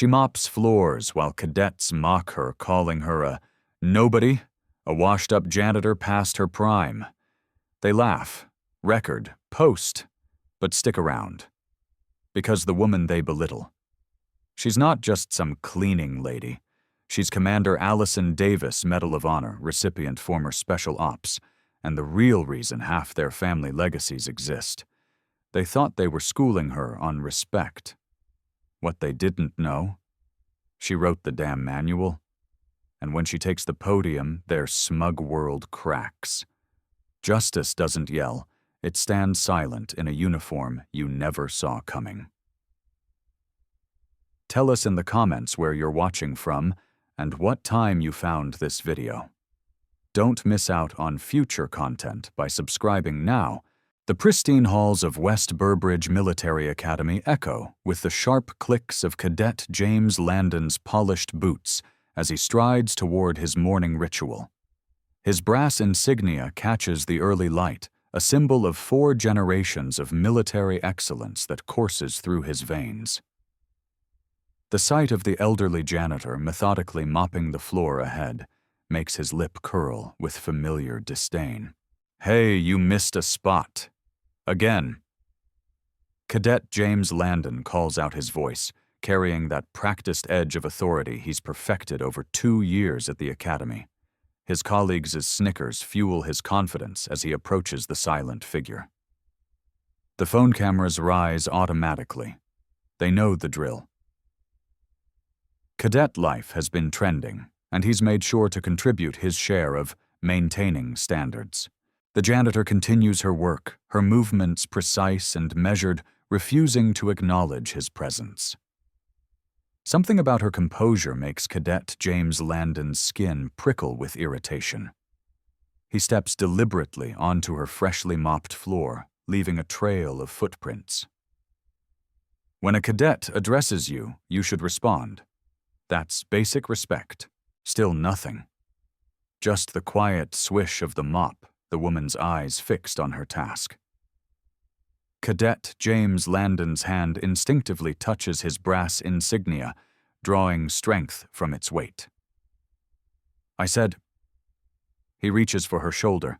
She mops floors while cadets mock her, calling her a nobody, a washed-up janitor past her prime. They laugh, record, post, but stick around. Because the woman they belittle. She's not just some cleaning lady. She's Commander Alison Davis, Medal of Honor, recipient, former Special Ops, and the real reason half their family legacies exist. They thought they were schooling her on respect. What they didn't know, she wrote the damn manual, and when she takes the podium, their smug world cracks. Justice doesn't yell, it stands silent in a uniform you never saw coming. Tell us in the comments where you're watching from and what time you found this video. Don't miss out on future content by subscribing now. The pristine halls of West Burbridge Military Academy echo with the sharp clicks of Cadet James Landon's polished boots as he strides toward his morning ritual. His brass insignia catches the early light, a symbol of 4 generations of military excellence that courses through his veins. The sight of the elderly janitor methodically mopping the floor ahead makes his lip curl with familiar disdain. Hey, you missed a spot. Again. Cadet James Landon calls out his voice, carrying that practiced edge of authority he's perfected over 2 years at the academy. His colleagues' snickers fuel his confidence as he approaches the silent figure. The phone cameras rise automatically. They know the drill. Cadet life has been trending, and he's made sure to contribute his share of maintaining standards. The janitor continues her work, her movements precise and measured, refusing to acknowledge his presence. Something about her composure makes Cadet James Landon's skin prickle with irritation. He steps deliberately onto her freshly mopped floor, leaving a trail of footprints. When a cadet addresses you, you should respond. That's basic respect. Still nothing. Just the quiet swish of the mop, the woman's eyes fixed on her task. Cadet James Landon's hand instinctively touches his brass insignia, drawing strength from its weight. I said. He reaches for her shoulder,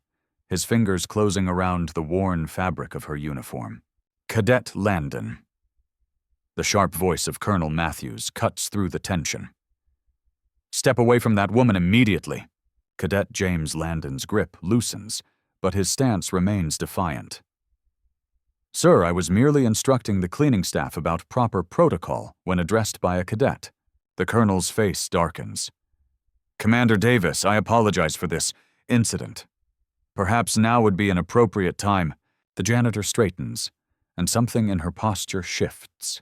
his fingers closing around the worn fabric of her uniform. Cadet Landon. The sharp voice of Colonel Matthews cuts through the tension. Step away from that woman immediately. Cadet James Landon's grip loosens, but his stance remains defiant. Sir, I was merely instructing the cleaning staff about proper protocol when addressed by a cadet. The colonel's face darkens. Commander Davis, I apologize for this incident. Perhaps now would be an appropriate time. The janitor straightens, and something in her posture shifts.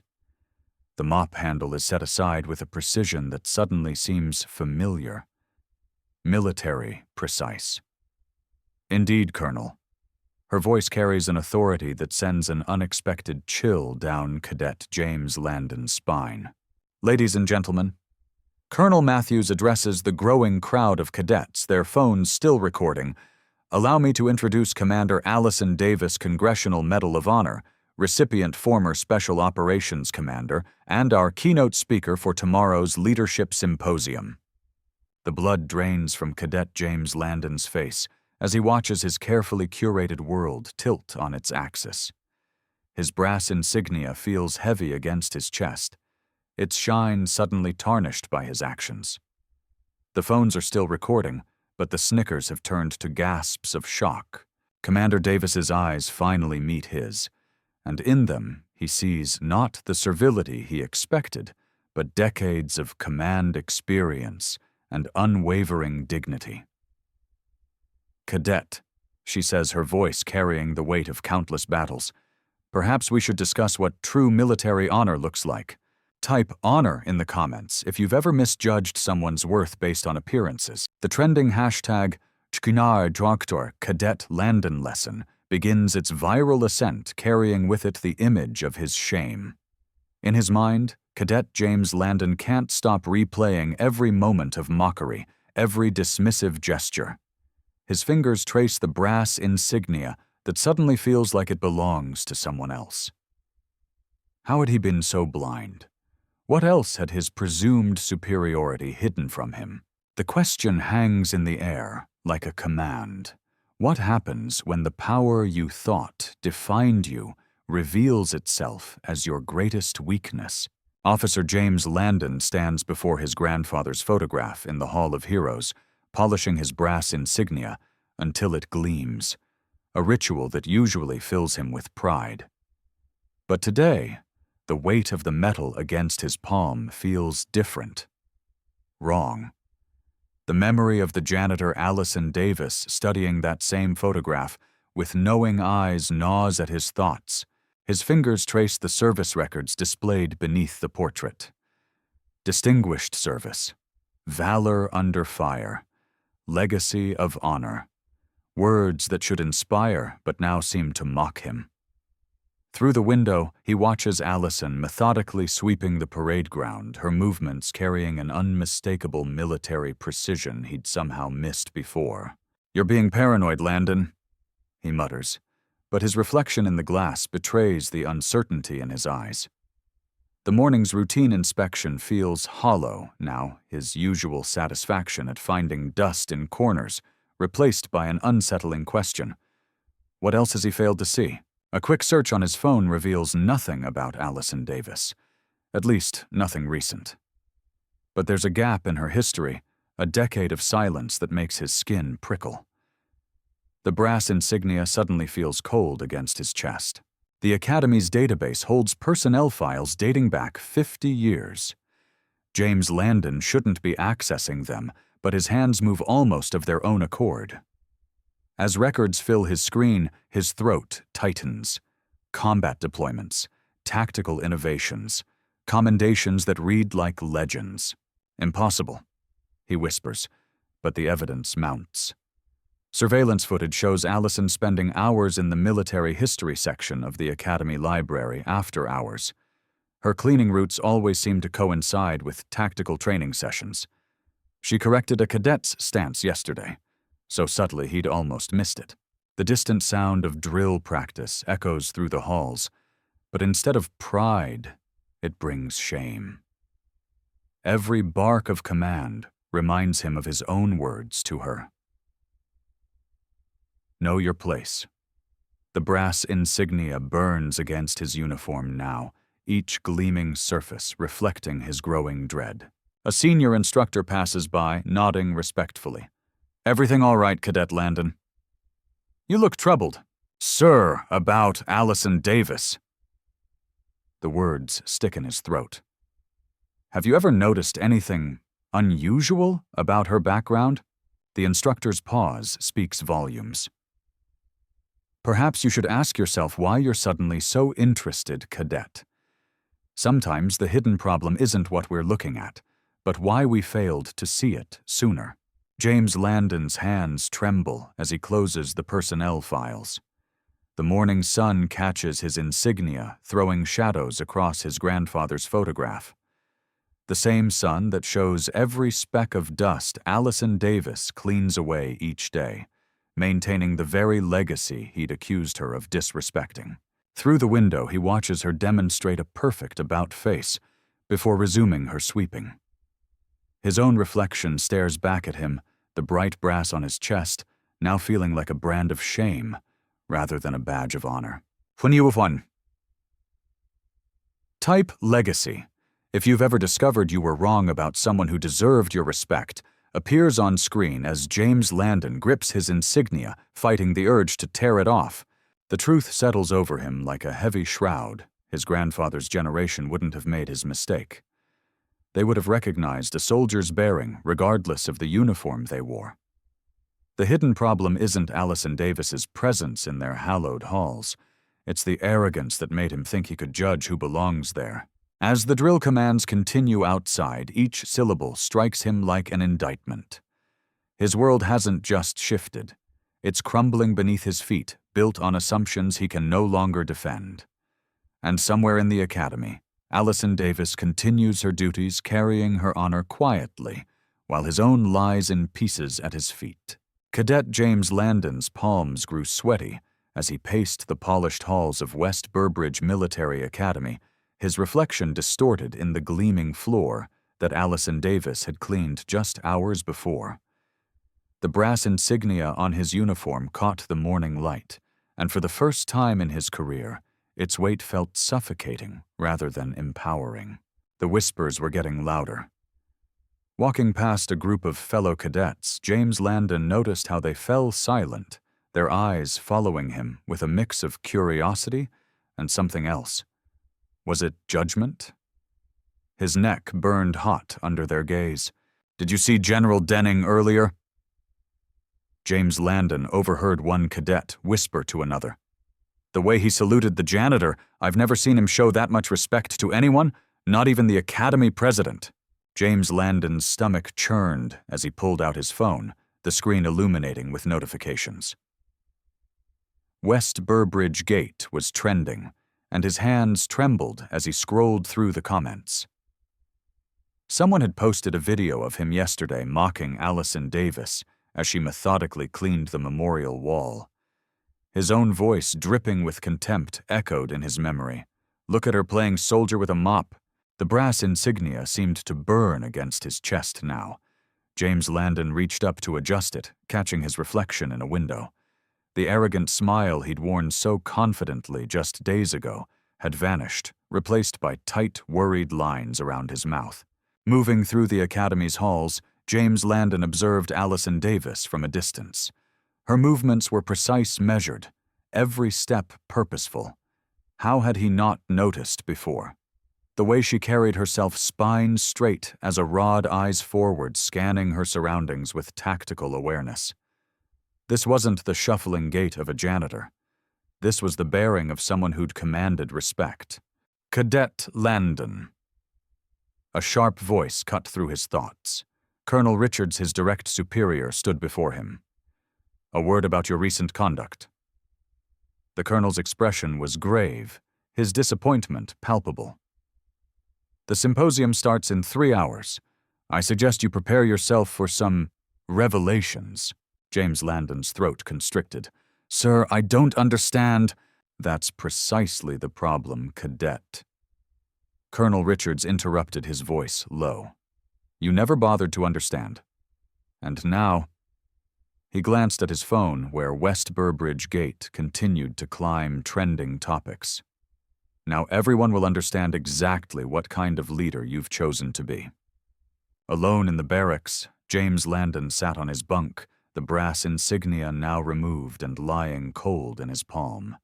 The mop handle is set aside with a precision that suddenly seems familiar. Military precise. Indeed, Colonel. Her voice carries an authority that sends an unexpected chill down Cadet James Landon's spine. Ladies and gentlemen, Colonel Matthews addresses the growing crowd of cadets, their phones still recording. Allow me to introduce Commander Alison Davis, Congressional Medal of Honor, recipient, former Special Operations Commander, and our keynote speaker for tomorrow's Leadership Symposium. The blood drains from Cadet James Landon's face as he watches his carefully curated world tilt on its axis. His brass insignia feels heavy against his chest, its shine suddenly tarnished by his actions. The phones are still recording, but the snickers have turned to gasps of shock. Commander Davis's eyes finally meet his, and in them he sees not the servility he expected, but decades of command experience and unwavering dignity. Cadet, she says, her voice carrying the weight of countless battles. Perhaps we should discuss what true military honor looks like. Type honor in the comments if you've ever misjudged someone's worth based on appearances. The trending hashtag Cadet Landon lesson begins its viral ascent, carrying with it the image of his shame. In his mind, Cadet James Landon can't stop replaying every moment of mockery, every dismissive gesture. His fingers trace the brass insignia that suddenly feels like it belongs to someone else. How had he been so blind? What else had his presumed superiority hidden from him? The question hangs in the air, like a command. What happens when the power you thought defined you reveals itself as your greatest weakness? Officer James Landon stands before his grandfather's photograph in the Hall of Heroes, polishing his brass insignia until it gleams, a ritual that usually fills him with pride. But today, the weight of the metal against his palm feels different. Wrong. The memory of the janitor Alison Davis studying that same photograph with knowing eyes gnaws at his thoughts. His fingers trace the service records displayed beneath the portrait. Distinguished service, valor under fire, legacy of honor. Words that should inspire but now seem to mock him. Through the window, he watches Alison methodically sweeping the parade ground, her movements carrying an unmistakable military precision he'd somehow missed before. "You're being paranoid, Landon," he mutters, but his reflection in the glass betrays the uncertainty in his eyes. The morning's routine inspection feels hollow now, his usual satisfaction at finding dust in corners, replaced by an unsettling question. What else has he failed to see? A quick search on his phone reveals nothing about Alison Davis, at least nothing recent. But there's a gap in her history, a decade of silence that makes his skin prickle. The brass insignia suddenly feels cold against his chest. The Academy's database holds personnel files dating back 50 years. James Landon shouldn't be accessing them, but his hands move almost of their own accord. As records fill his screen, his throat tightens. Combat deployments, tactical innovations, commendations that read like legends. "Impossible," he whispers, but the evidence mounts. Surveillance footage shows Alison spending hours in the military history section of the Academy library after hours. Her cleaning routes always seem to coincide with tactical training sessions. She corrected a cadet's stance yesterday, so subtly he'd almost missed it. The distant sound of drill practice echoes through the halls, but instead of pride, it brings shame. Every bark of command reminds him of his own words to her. Know your place. The brass insignia burns against his uniform now, each gleaming surface reflecting his growing dread. A senior instructor passes by, nodding respectfully. "Everything all right, Cadet Landon?" "You look troubled." "Sir, about Alison Davis." The words stick in his throat. "Have you ever noticed anything unusual about her background?" The instructor's pause speaks volumes. "Perhaps you should ask yourself why you're suddenly so interested, Cadet. Sometimes the hidden problem isn't what we're looking at, but why we failed to see it sooner." James Landon's hands tremble as he closes the personnel files. The morning sun catches his insignia, throwing shadows across his grandfather's photograph. The same sun that shows every speck of dust Alison Davis cleans away each day, maintaining the very legacy he'd accused her of disrespecting. Through the window, he watches her demonstrate a perfect about-face before resuming her sweeping. His own reflection stares back at him, the bright brass on his chest now feeling like a brand of shame rather than a badge of honor. When you have won. Type legacy. If you've ever discovered you were wrong about someone who deserved your respect, appears on screen as James Landon grips his insignia, fighting the urge to tear it off. The truth settles over him like a heavy shroud. His grandfather's generation wouldn't have made his mistake. They would have recognized a soldier's bearing regardless of the uniform they wore. The hidden problem isn't Alison Davis's presence in their hallowed halls. It's the arrogance that made him think he could judge who belongs there. As the drill commands continue outside, each syllable strikes him like an indictment. His world hasn't just shifted. It's crumbling beneath his feet, built on assumptions he can no longer defend. And somewhere in the academy, Alison Davis continues her duties, carrying her honor quietly, while his own lies in pieces at his feet. Cadet James Landon's palms grew sweaty as he paced the polished halls of West Burbridge Military Academy, his reflection distorted in the gleaming floor that Alison Davis had cleaned just hours before. The brass insignia on his uniform caught the morning light, and for the first time in his career, its weight felt suffocating rather than empowering. The whispers were getting louder. Walking past a group of fellow cadets, James Landon noticed how they fell silent, their eyes following him with a mix of curiosity and something else. Was it judgment? His neck burned hot under their gaze. "Did you see General Denning earlier?" James Landon overheard one cadet whisper to another. "The way he saluted the janitor, I've never seen him show that much respect to anyone, not even the Academy president." James Landon's stomach churned as he pulled out his phone, the screen illuminating with notifications. West Burbridge Gate was trending, and his hands trembled as he scrolled through the comments. Someone had posted a video of him yesterday mocking Alison Davis as she methodically cleaned the memorial wall. His own voice, dripping with contempt, echoed in his memory. "Look at her playing soldier with a mop." The brass insignia seemed to burn against his chest now. James Landon reached up to adjust it, catching his reflection in a window. The arrogant smile he'd worn so confidently just days ago had vanished, replaced by tight, worried lines around his mouth. Moving through the Academy's halls, James Landon observed Alison Davis from a distance. Her movements were precise, measured, every step purposeful. How had he not noticed before? The way she carried herself spine straight as a rod eyes forward, scanning her surroundings with tactical awareness. This wasn't the shuffling gait of a janitor. This was the bearing of someone who'd commanded respect. "Cadet Landon." A sharp voice cut through his thoughts. Colonel Richards, his direct superior, stood before him. "A word about your recent conduct." The colonel's expression was grave, his disappointment palpable. "The symposium starts in 3 hours. I suggest you prepare yourself for some revelations." James Landon's throat constricted. "Sir, I don't understand." "That's precisely the problem, cadet." Colonel Richards interrupted, his voice low. "You never bothered to understand. And now—" He glanced at his phone, where West Burbridge Gate continued to climb trending topics. "Now everyone will understand exactly what kind of leader you've chosen to be." Alone in the barracks, James Landon sat on his bunk, the brass insignia now removed and lying cold in his palm.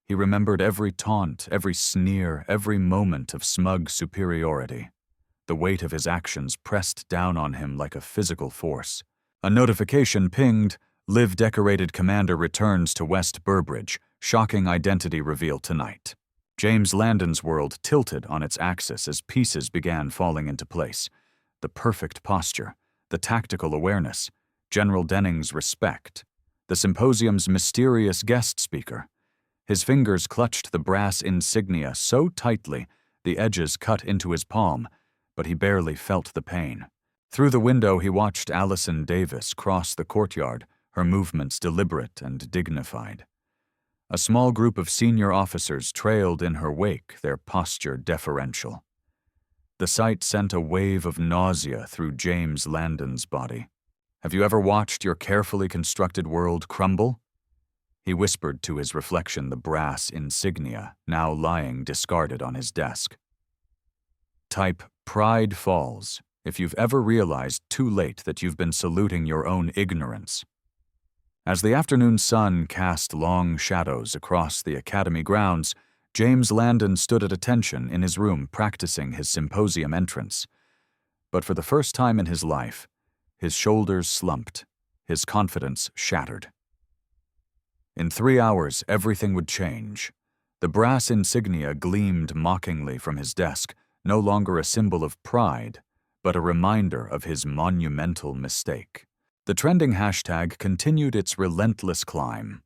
He remembered every taunt, every sneer, every moment of smug superiority. The weight of his actions pressed down on him like a physical force. A notification pinged. "Live decorated commander returns to West Burbridge. Shocking identity reveal tonight." James Landon's world tilted on its axis as pieces began falling into place. The perfect posture, the tactical awareness, General Denning's respect, the symposium's mysterious guest speaker. His fingers clutched the brass insignia so tightly the edges cut into his palm, but he barely felt the pain. Through the window he watched Alison Davis cross the courtyard, her movements deliberate and dignified. A small group of senior officers trailed in her wake, their posture deferential. The sight sent a wave of nausea through James Landon's body. "Have you ever watched your carefully constructed world crumble?" He whispered to his reflection, the brass insignia now lying discarded on his desk. Type "Pride falls" if you've ever realized too late that you've been saluting your own ignorance. As the afternoon sun cast long shadows across the Academy grounds, James Landon stood at attention in his room practicing his symposium entrance. But for the first time in his life, his shoulders slumped, his confidence shattered. In 3 hours, everything would change. The brass insignia gleamed mockingly from his desk, no longer a symbol of pride, but a reminder of his monumental mistake. The trending hashtag continued its relentless climb.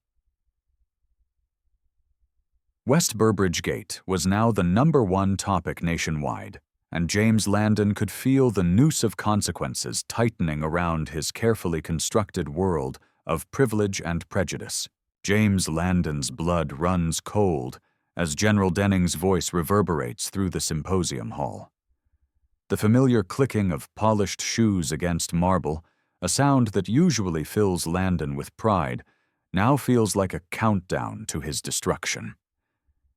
West Burbridge Gate was now the #1 topic nationwide, and James Landon could feel the noose of consequences tightening around his carefully constructed world of privilege and prejudice. James Landon's blood runs cold as General Denning's voice reverberates through the symposium hall. The familiar clicking of polished shoes against marble, a sound that usually fills Landon with pride, now feels like a countdown to his destruction.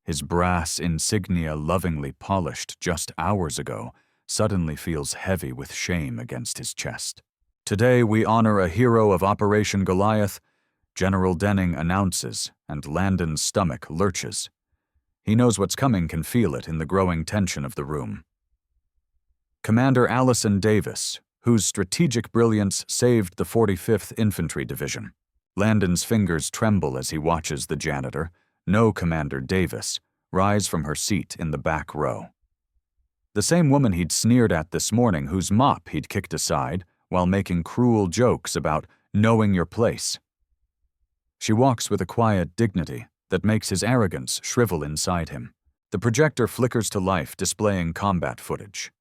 His brass insignia, lovingly polished just hours ago, suddenly feels heavy with shame against his chest. "Today we honor a hero of Operation Goliath," General Denning announces, and Landon's stomach lurches. He knows what's coming, can feel it in the growing tension of the room. Commander Alison Davis, whose strategic brilliance saved the 45th Infantry Division. Landon's fingers tremble as he watches the janitor, no Commander Davis, rise from her seat in the back row. The same woman he'd sneered at this morning, whose mop he'd kicked aside while making cruel jokes about knowing your place. She walks with a quiet dignity that makes his arrogance shrivel inside him. The projector flickers to life, displaying combat footage.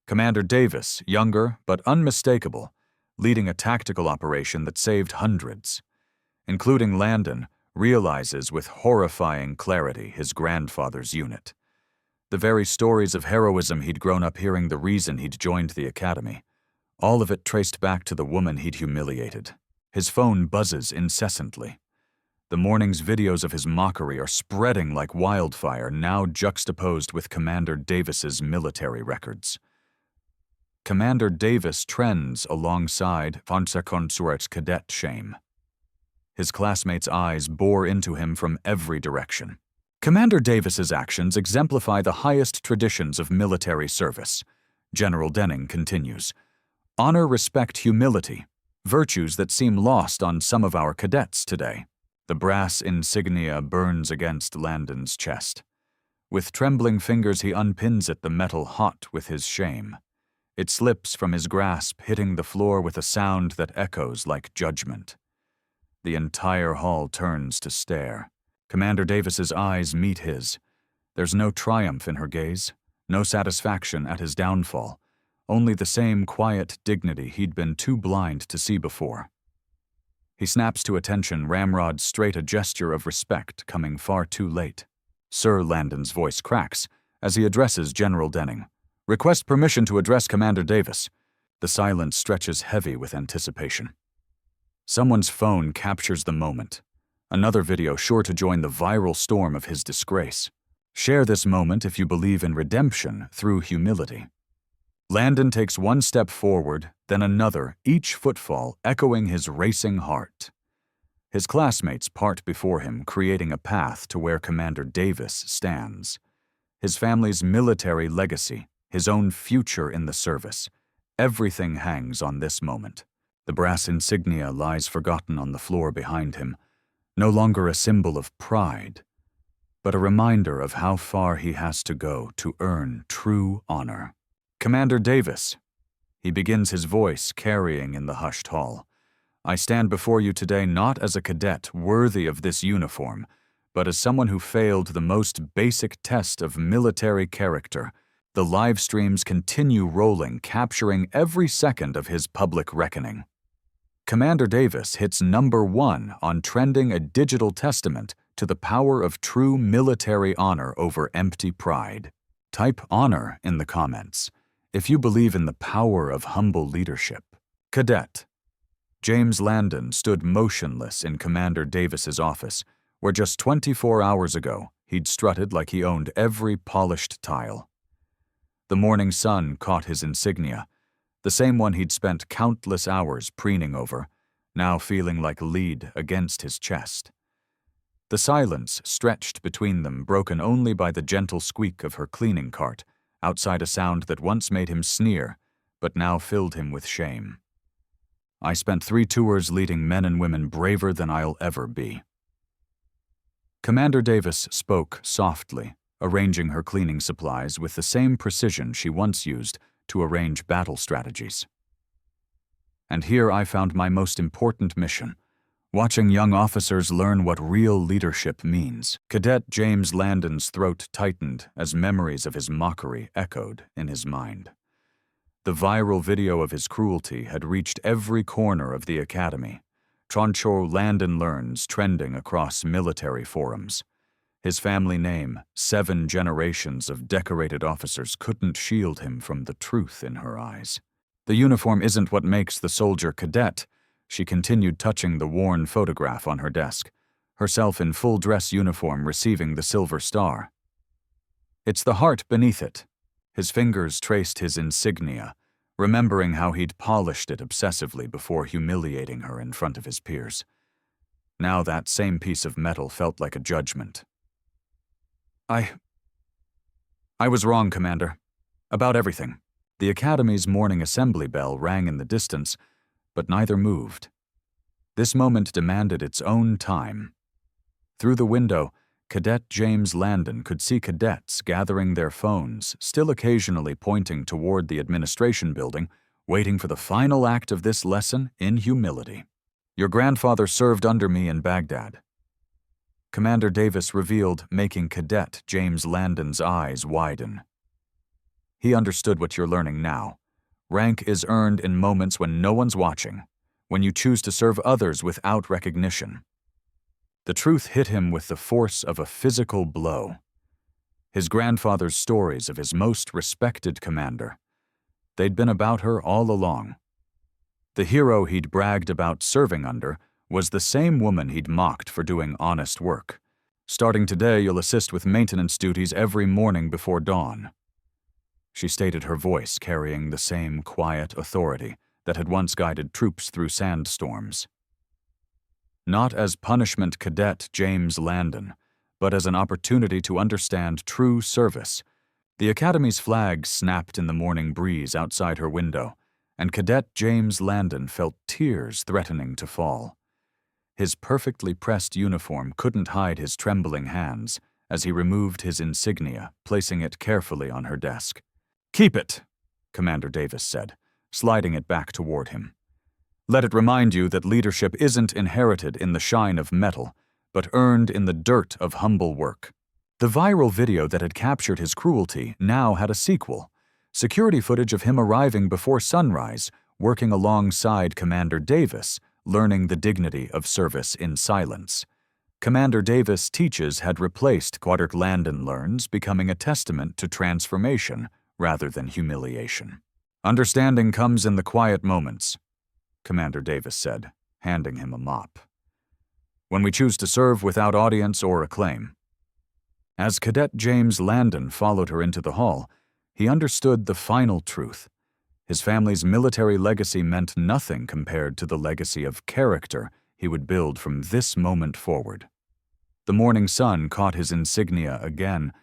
Commander Davis, younger but unmistakable, leading a tactical operation that saved hundreds. Including Landon, realizes with horrifying clarity his grandfather's unit. The very stories of heroism he'd grown up hearing, the reason he'd joined the academy. All of it traced back to the woman he'd humiliated. His phone buzzes incessantly. The morning's videos of his mockery are spreading like wildfire, now juxtaposed with Commander Davis's military records. Commander Davis trends alongside Panzerkonsuret's cadet shame. His classmates' eyes bore into him from every direction. Commander Davis's actions exemplify the highest traditions of military service. General Denning continues. Honor, respect, humility, virtues that seem lost on some of our cadets today. The brass insignia burns against Landon's chest. With trembling fingers he unpins it, the metal hot with his shame. It slips from his grasp, hitting the floor with a sound that echoes like judgment. The entire hall turns to stare. Commander Davis's eyes meet his. There's no triumph in her gaze, no satisfaction at his downfall, only the same quiet dignity he'd been too blind to see before. He snaps to attention, ramrods straight, a gesture of respect coming far too late. Sir, Landon's voice cracks as he addresses General Denning. Request permission to address Commander Davis. The silence stretches heavy with anticipation. Someone's phone captures the moment. Another video sure to join the viral storm of his disgrace. Share this moment if you believe in redemption through humility. Landon takes one step forward, then another, each footfall echoing his racing heart. His classmates part before him, creating a path to where Commander Davis stands. His family's military legacy, his own future in the service. Everything hangs on this moment. The brass insignia lies forgotten on the floor behind him, no longer a symbol of pride, but a reminder of how far he has to go to earn true honor. Commander Davis, he begins, his voice carrying in the hushed hall. I stand before you today not as a cadet worthy of this uniform, but as someone who failed the most basic test of military character. The live streams continue rolling, capturing every second of his public reckoning. Commander Davis hits #1 on trending, a digital testament to the power of true military honor over empty pride. Type honor in the comments if you believe in the power of humble leadership. Cadet. James Landon stood motionless in Commander Davis's office, where just 24 hours ago he'd strutted like he owned every polished tile. The morning sun caught his insignia, the same one he'd spent countless hours preening over, now feeling like lead against his chest. The silence stretched between them, broken only by the gentle squeak of her cleaning cart, outside, a sound that once made him sneer, but now filled him with shame. I spent 3 tours leading men and women braver than I'll ever be. Commander Davis spoke softly, arranging her cleaning supplies with the same precision she once used to arrange battle strategies. And here I found my most important mission, watching young officers learn what real leadership means. Cadet James Landon's throat tightened as memories of his mockery echoed in his mind. The viral video of his cruelty had reached every corner of the academy. Troncho Landon learns trending across military forums. His family name, 7 generations of decorated officers, couldn't shield him from the truth in her eyes. The uniform isn't what makes the soldier cadet. She continued, touching the worn photograph on her desk, herself in full dress uniform receiving the silver star. It's the heart beneath it. His fingers traced his insignia, remembering how he'd polished it obsessively before humiliating her in front of his peers. Now that same piece of metal felt like a judgment. I was wrong, Commander. About everything. The Academy's morning assembly bell rang in the distance, but neither moved. This moment demanded its own time. Through the window, Cadet James Landon could see cadets gathering their phones, still occasionally pointing toward the administration building, waiting for the final act of this lesson in humility. Your grandfather served under me in Baghdad. Commander Davis revealed, making Cadet James Landon's eyes widen. He understood what you're learning now. Rank is earned in moments when no one's watching, when you choose to serve others without recognition. The truth hit him with the force of a physical blow. His grandfather's stories of his most respected commander. They'd been about her all along. The hero he'd bragged about serving under was the same woman he'd mocked for doing honest work. Starting today, you'll assist with maintenance duties every morning before dawn. She stated, her voice carrying the same quiet authority that had once guided troops through sandstorms. Not as punishment, Cadet James Landon, but as an opportunity to understand true service. The Academy's flag snapped in the morning breeze outside her window, and Cadet James Landon felt tears threatening to fall. His perfectly pressed uniform couldn't hide his trembling hands as he removed his insignia, placing it carefully on her desk. "Keep it," Commander Davis said, sliding it back toward him. "Let it remind you that leadership isn't inherited in the shine of metal, but earned in the dirt of humble work." The viral video that had captured his cruelty now had a sequel. Security footage of him arriving before sunrise, working alongside Commander Davis, learning the dignity of service in silence. Commander Davis teaches had replaced Cadet Landon learns, becoming a testament to transformation rather than humiliation. "Understanding comes in the quiet moments," Commander Davis said, handing him a mop. "When we choose to serve without audience or acclaim." As Cadet James Landon followed her into the hall, he understood the final truth. His family's military legacy meant nothing compared to the legacy of character he would build from this moment forward. The morning sun caught his insignia again,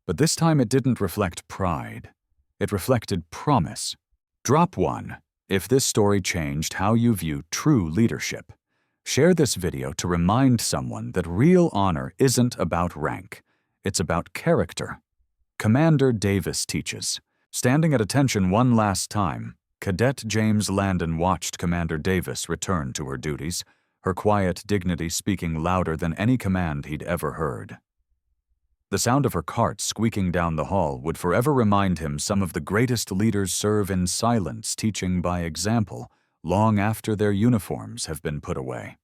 but this time it didn't reflect pride. It reflected promise. Drop 1 if this story changed how you view true leadership. Share this video to remind someone that real honor isn't about rank. It's about character. Commander Davis teaches. Standing at attention one last time, Cadet James Landon watched Commander Davis return to her duties, her quiet dignity speaking louder than any command he'd ever heard. The sound of her cart squeaking down the hall would forever remind him some of the greatest leaders serve in silence, teaching by example, long after their uniforms have been put away.